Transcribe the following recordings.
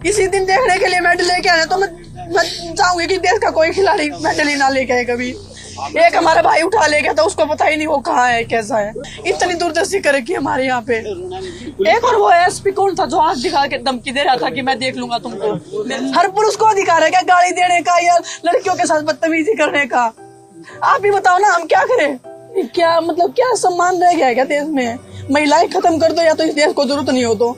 इसी दिन देखने के लिए मेडल लेके आना, तो मैं चाहूंगी कि देश का कोई खिलाड़ी मेडल ही ना लेके आए कभी। एक हमारा भाई उठा ले गया था, उसको पता ही नहीं वो कहाँ है कैसा है। इतनी दूरदर्शी कर रखी है हमारे यहाँ पे। एक और वो एसपी कौन था जो आंख दिखा के धमकी दे रहा था कि मैं देख लूंगा तुमको। हर पुरुष को अधिकार है क्या गाली देने का या लड़कियों के साथ बदतमीजी करने का? आप ही बताओ ना, हम क्या करें? क्या मतलब क्या सम्मान रह गया है क्या देश में? महिलाएं खत्म कर दो या तो इस देश को जरूरत नहीं हो तो।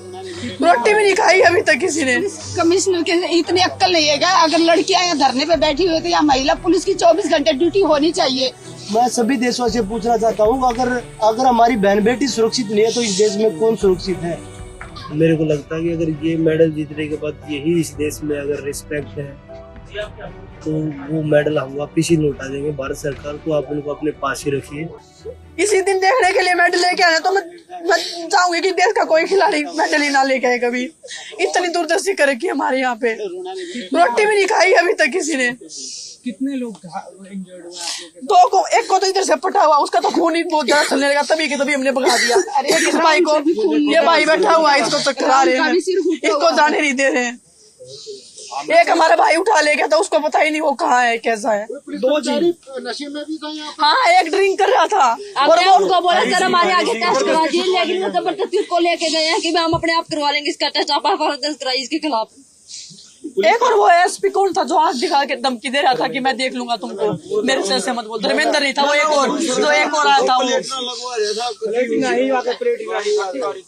रोटी भी नहीं खाई अभी तक किसी ने। कमिश्नर के इतनी अक्ल नहीं है क्या? अगर लड़कियां यहाँ धरने पे बैठी हुई तो या महिला पुलिस की 24 घंटे ड्यूटी होनी चाहिए। मैं सभी देशवासियों से पूछना चाहता हूँ, अगर हमारी बहन बेटी सुरक्षित नहीं है तो इस देश में कौन सुरक्षित है? मेरे को लगता है कि अगर ये मेडल जीतने के बाद यही इस देश में अगर रिस्पेक्ट है तो वो मेडल हम वापिस ही लौटा देंगे। भारत सरकार को आप उनको अपने पास ही रखिए। इसी दिन देखने के लिए मेडल लेके आना, तो मैं चाहूंगी कि देश का कोई खिलाड़ी मेडल ही ना लेके आए कभी। इतनी दूरदर्शी कर रखी है हमारे यहाँ पे। रोटी भी नहीं खाई अभी तक किसी ने। कितने लोग इंजर्ड हुए आप लोग? दो को, एक को तो इधर से पटा हुआ, उसका तो खून ही बहुत ज्यादा चलने लगा, तभी हमने भगा दिया। इस भाई को, ये भाई बैठा हुआ है, इसको चक्कर आ रहे हैं, इसको जाने नहीं दे रहे हैं। एक हमारा भाई उठा ले गया था, उसको पता ही नहीं वो कहाँ है कैसा है। दो नशे में भी था यहाँ। हाँ, एक ड्रिंक कर रहा था और वो उनको बोला सर हमारे आगे टेस्ट करा दिए, लेकिन वो जबरदस्ती उसको लेके गए हैं कि हम अपने आप करवा लेंगे इसका टेस्ट, आप दर्ज कराइए इसके खिलाफ। एक और वो एसपी कौन था जो आंख दिखा के धमकी दे रहा था कि मैं देख लूंगा तुमको, मेरे से ऐसे मत बोल। धर्मेंद्र नहीं था वो, एक और आया था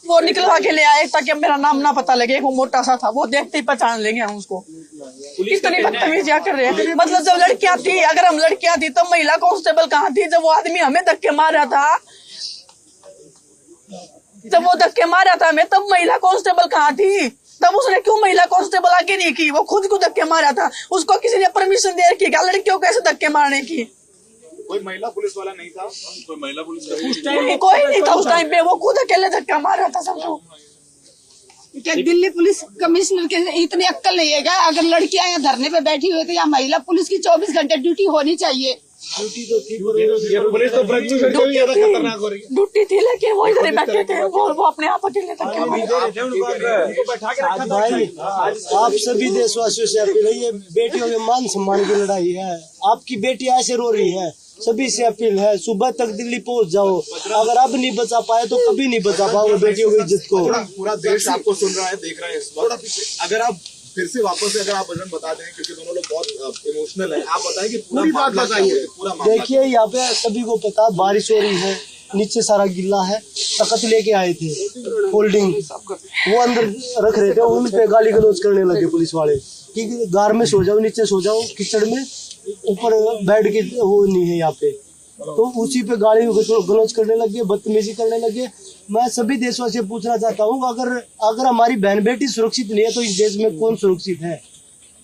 वो निकलवा के ले आए ताकि मेरा नाम ना पता लगे। वो मोटा सा था, वो देखते ही पहचान लेंगे हम उसको। कितनी बदतमीजियां कर रहे हैं। मतलब जब लड़कियां थी, अगर हम लड़कियां थी तो महिला कांस्टेबल कहाँ थी? जब वो आदमी हमें धक्के मार रहा था, जब वो धक्के मार रहा था हमें, तब महिला कांस्टेबल कहाँ थी? तब उसने क्यों महिला कांस्टेबल आगे नहीं की? वो खुद को धक्के मारा था, उसको किसी ने परमिशन दे रखी क्या लड़कियों को ऐसे धक्के मारने की? कोई महिला पुलिस वाला नहीं था? कोई महिला पुलिस कोई नहीं था उस टाइम पे, वो खुद अकेले धक्का मार रहा था सबको। क्या दिल्ली पुलिस कमिश्नर के इतनी अक्ल नहीं है क्या? अगर लड़कियां यहाँ धरने पे बैठी हुई तो या महिला पुलिस की 24 घंटे ड्यूटी होनी चाहिए। ड्यूटी तो थी, पुलिस तो खतरनाक हो रही है। ड्यूटी थी लेकिन वो इधर बैठे थे, वो अपने आप अकेले धक्के मार। भाई आप सभी देशवासियों से अपील है, ये बेटियों के मान सम्मान की लड़ाई है। आपकी बेटी ऐसे रो रही है, सभी से अपील है सुबह तक दिल्ली पहुंच जाओ। अगर अब नहीं बचा पाए तो कभी नहीं बचा पाओगे बेटियों की इज्जत को। पूरा देश आपको सुन रहा है, देख रहा है इस वक्त। अगर आप फिर से वापस से अगर आप वजन बता दें, क्योंकि दोनों लोग बहुत इमोशनल हैं, आप बताएं कि पूरी बात बताइए। देखिए यहाँ पे सभी को पता बारिश हो रही है, नीचे सारा गिल्ला है। तख्त लेके आए थे फोल्डिंग, वो अंदर रख रहे थे, उन पे गाली गलौज करने लगे पुलिस वाले कि गार में सो जाओ, नीचे सो जाओ, कीचड़ में, ऊपर बेड की वो नहीं है यहाँ पे। तो उसी पे गाली गलौज करने लगे, बदतमीजी करने लगे। मैं सभी देशवासियों से पूछना चाहता हूँ, अगर हमारी बहन बेटी सुरक्षित नहीं है तो इस देश में कौन सुरक्षित है?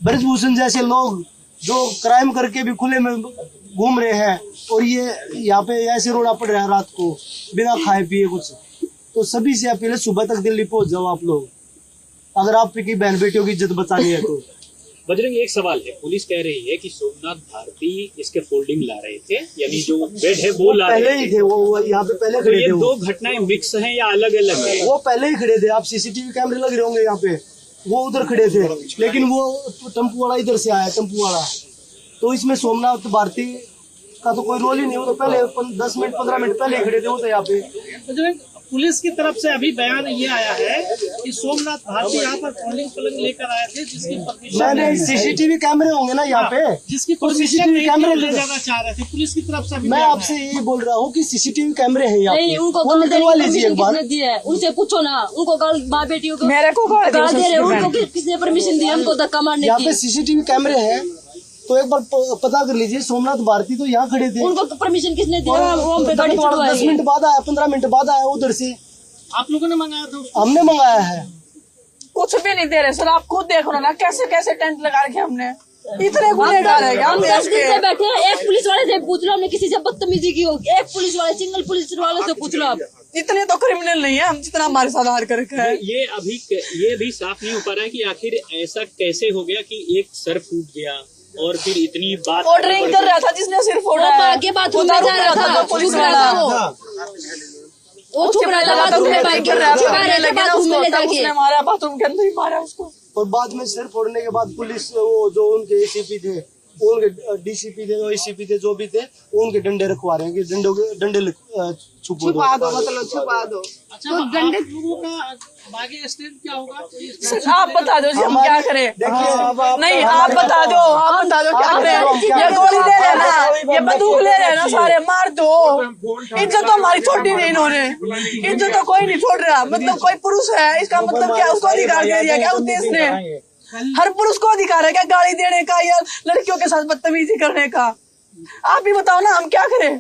ब्रजभूषण जैसे लोग जो क्राइम करके भी खुले में घूम रहे हैं और ये यहाँ पे ऐसे रोना पड़ रहा है रात को बिना खाए पिए कुछ। तो सभी से अपील है सुबह तक दिल्ली पहुंच जाओ आप लोग, अगर आपकी बहन बेटियों की इज्जत बचानी है तो। बजरंग, एक सवाल है, पुलिस कह रही है कि सोमनाथ भारती इसके फोल्डिंग ला रहे थे, यानी जो बेड है वो ला पहले रहे ही थे, वो यहाँ पे पहले खड़े थे। दो घटनाएं मिक्स हैं या अलग अलग है? वो पहले ही खड़े थे, आप सीसीटीवी कैमरे लग रहे होंगे यहाँ पे, वो उधर खड़े थे, लेकिन वो टेम्पू वाला इधर से आया, टेम्पू वाला। तो इसमें सोमनाथ भारती का तो कोई रोल ही नहीं, वो तो पहले 10 मिनट 15 मिनट पहले खड़े थे वो तो यहाँ पे। पुलिस की तरफ से अभी बयान ये आया है कि सोमनाथ भारती यहाँ पर फोल्डिंग पलंग लेकर आए थे, जिसकी परमिशन सीसीटीवी कैमरे होंगे ना यहाँ पे, जिसकी सीसीटीवी कैमरे ले जाना चाह रहे थे पुलिस की तरफ से। मैं आपसे यही बोल रहा हूँ कि सीसीटीवी कैमरे हैं यहाँ पे, उनको वो निकलवा लीजिए एक बार। उनसे पूछो ना, उनको माँ बेटियों को मेरे को गाली दे रहे, उनको किसने परमिशन दी हमको धक्का मारने की? यहाँ पे सीसीटीवी कैमरे हैं तो एक बार पता कर लीजिए। सोमनाथ भारती तो यहाँ खड़े थे, उनको परमिशन किसने दी? वो हम पे गाड़ी 10 मिनट बाद आया, 15 मिनट बाद आया उधर से। आप लोगों ने मंगाया था? हमने मंगाया है। कुछ भी नहीं दे रहे सर, आप खुद देख रहे ना कैसे कैसे टेंट लगा रखे हमने। इतने गुनेगार है हम 10 दिन से बैठे हैं। एक पुलिस वाले से पूछ लो हमने किसी से बदतमीजी की हो? एक पुलिस वाले, सिंगल पुलिस वाले से पूछ लो आप। इतने तो क्रिमिनल नहीं है हम जितना हमारे साथ हार कर रखा है। ये भी साफ नहीं हो पा रहा है कि आखिर ऐसा कैसे हो गया कि एक सर फूट गया और फिर इतनी बात। वो ड्रिंक कर रहा था जिसने सिर्फ आगे बात हो रहा था पुलिस वाला, वो छुप रहा था बाथरूम में बैठ के, छुपा रहे थे बाथरूम में ले जाके। उसने मारा, बाथरूम के अंदर ही मारा उसको। और बाद में सिर फोड़ने के बाद पुलिस वो जो उनके एसीपी थे, उनके डीसीपी थे, एसीपी थे, जो भी थे, उनके डंडे रखवा रहे हैं कि डंडे छुपा दो, मतलब छुपा दो। अच्छा, तो डंडे लोगों का आगे स्टेप क्या होगा? सर आप बता दो जी, हम क्या करें? नहीं आप बता दो, आप बता दो क्या करें? ये गोली ले रहे ना, ये बंदूक ले रहे ना, सारे मार दो। इज्जत तो हमारी छोड़ी नहीं इन्होंने, इज्जत तो कोई नहीं छोड़ रहा। मतलब कोई पुरुष है, इसका मतलब क्या उसको अधिकार दे दिया क्या उस देश ने? हर पुरुष को अधिकार है क्या गाली देने का या लड़कियों के साथ बदतमीजी करने का? आप ही बताओ ना, हम क्या करें?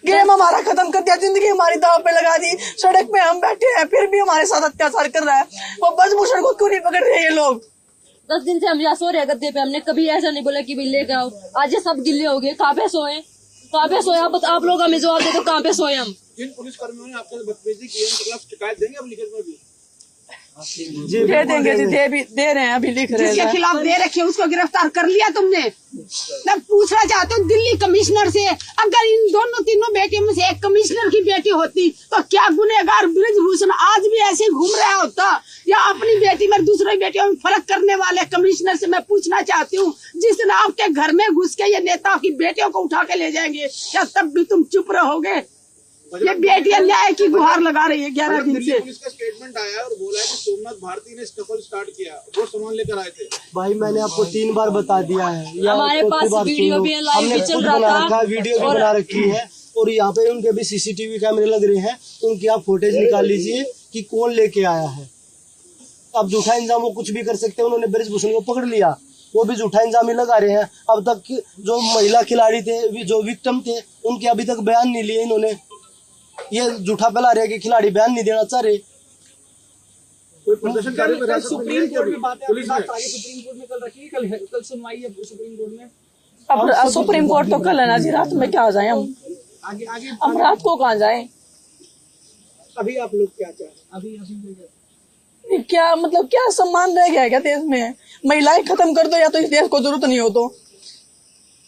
गेम हमारा खत्म कर दिया, जिंदगी हमारी दाव पे लगा दी। सड़क पे हम बैठे हैं, फिर भी हमारे साथ अत्याचार कर रहा है। वो ब्रजभूषण को क्यों नहीं पकड़ रहे ये लोग? 10 दिन से हम यहाँ सो रहे हैं गद्दे पे, हमने कभी ऐसा नहीं बोला कि भाई लेके आओ। आज ये सब गिल्ले हो गए, कहाँ पे सोए, कहाँ पे सोए? आप लोग हमें जवाब दे दो, कहाँ पे सोए हम? जिन पुलिस कर्मियों ने आपके बदतमीजी की है, उनके खिलाफ शिकायत देंगे अब लिखित में भी? दे देंगे जी, दे रहे हैं, अभी लिख रहे जिसके हैं। खिलाफ दे रखे उसको गिरफ्तार कर लिया तुमने? मैं पूछना चाहता हूँ दिल्ली कमिश्नर से, अगर इन दोनों तीनों बेटियों में से एक कमिश्नर की बेटी होती तो क्या गुनहगार ब्रजभूषण आज भी ऐसे ही घूम रहा होता? या अपनी बेटी में दूसरी बेटियों में फर्क करने वाले कमिश्नर से मैं पूछना चाहती हूँ, जिस दिन आपके घर में घुस के ये नेताओं की बेटियों को उठा के ले जाएंगे, क्या तब भी तुम चुप रहोगे? ये बेटियां न्याय की गुहार लगा रही है 11 दिन दिल्ली से। पुलिस का स्टेटमेंट आया है और बोला है कि सोमनाथ भारती ने स्कफल स्टार्ट किया, वो सामान लेकर आए थे। भाई मैंने आपको 3 बार बता दिया है, या हमारे चौथी पास बार वीडियो सुन लो। भी है, लाइव हमने भी चल खुद रहा बना था। रखा है, वीडियो भी बना रखी है, और यहाँ पे उनके भी सीसीटीवी कैमरे लग रहे हैं, उनकी आप फुटेज निकाल लीजिए कि कौन लेके आया है। अब झूठा इंजाम वो कुछ भी कर सकते हैं, उन्होंने ब्रजभूषण को पकड़ लिया, वो भी झूठा इंजाम ही लगा रहे हैं। अब तक जो महिला खिलाड़ी थे, जो विक्टिम थे, उनके अभी तक बयान नहीं लिए इन्होंने। ये झूठा फैला रहे कि खिलाड़ी बयान नहीं देना चाह रहे। कोई प्रदर्शनकारी में हिरासत में सुप्रीम लिया कोर्ट अभी में बात है, पुलिस ने? आगे सुप्रीम कोर्ट में कल रखी, कल सुनवाई है सुप्रीम कोर्ट में। अब सुप्रीम कोर्ट तो कल है ना जी, रात में क्या जाए हम? आगे आगे हम रात को कहाँ जाए? अभी आप लोग क्या चाह रहे हैं? अभी क्या मतलब, क्या सम्मान रह गया है क्या देश में? महिलाएं खत्म कर दो, या तो इस देश को जरूरत नहीं हो तो।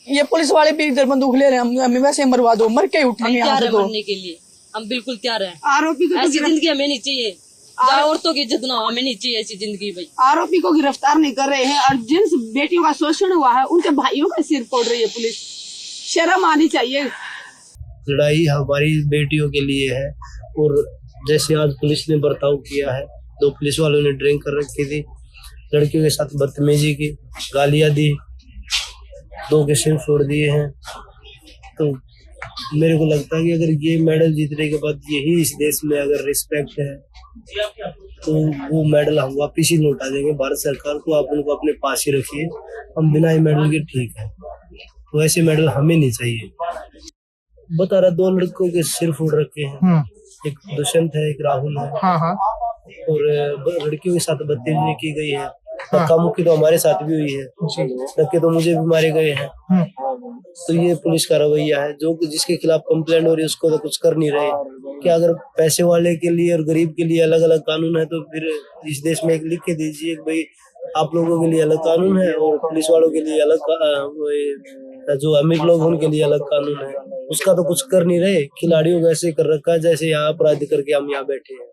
ये पुलिस वाले भी इधर बंदूक ले रहे हैं, हमें वैसे मरवा दो, मर के ही उठेंगे यहाँ तैयार से है तो। मरने के लिए, हम बिल्कुल तैयार हैं। आरोपी को ऐसी जिंदगी हमें नहीं चाहिए, जहाँ औरतों की इज्जत ना हो, हमें नहीं चाहिए ऐसी जिंदगी भाई। आरोपी को गिरफ्तार नहीं कर रहे हैं और जिन बेटियों का शोषण हुआ है उनके भाइयों का सिर फोड़ रही है पुलिस। शर्म आनी चाहिए। लड़ाई हमारी बेटियों के लिए है, और जैसे आज पुलिस ने बर्ताव किया है, 2 पुलिस वालों ने ड्रिंक कर रखी थी, लड़कियों के साथ बदतमीजी की, गालियां दी, 2 के सिर फोड़ दिए हैं। तो मेरे को लगता है कि अगर ये मेडल जीतने के बाद यही इस देश में अगर रिस्पेक्ट है, तो वो मेडल हम वापिस ही लौटा देंगे भारत सरकार को। आप उनको अपने पास ही रखिए, हम बिना ही मेडल के ठीक है, तो ऐसे मेडल हमें नहीं चाहिए। बता रहा 2 लड़कों के सिर फोड़ रखे हैं, एक दुष्यंत है, एक राहुल है, और लड़कियों के साथ बदतमीजी की गई है। धक्का मुक्की तो हमारे साथ भी हुई है, धक्के तो मुझे भी मारे गए हैं। तो ये पुलिस का रवैया है, जो जिसके खिलाफ कंप्लेंट हो रही है उसको तो कुछ कर नहीं रहे। क्या अगर पैसे वाले के लिए और गरीब के लिए अलग अलग कानून है, तो फिर इस देश में एक लिख के दीजिए कि भाई आप लोगों के लिए अलग कानून है और पुलिस वालों के लिए अलग, जो अमीर लोग उनके लिए अलग कानून है। उसका तो कुछ कर नहीं रहे, खिलाड़ियों को ऐसे कर रखा है जैसे यहाँ अपराध करके हम यहाँ बैठे हैं।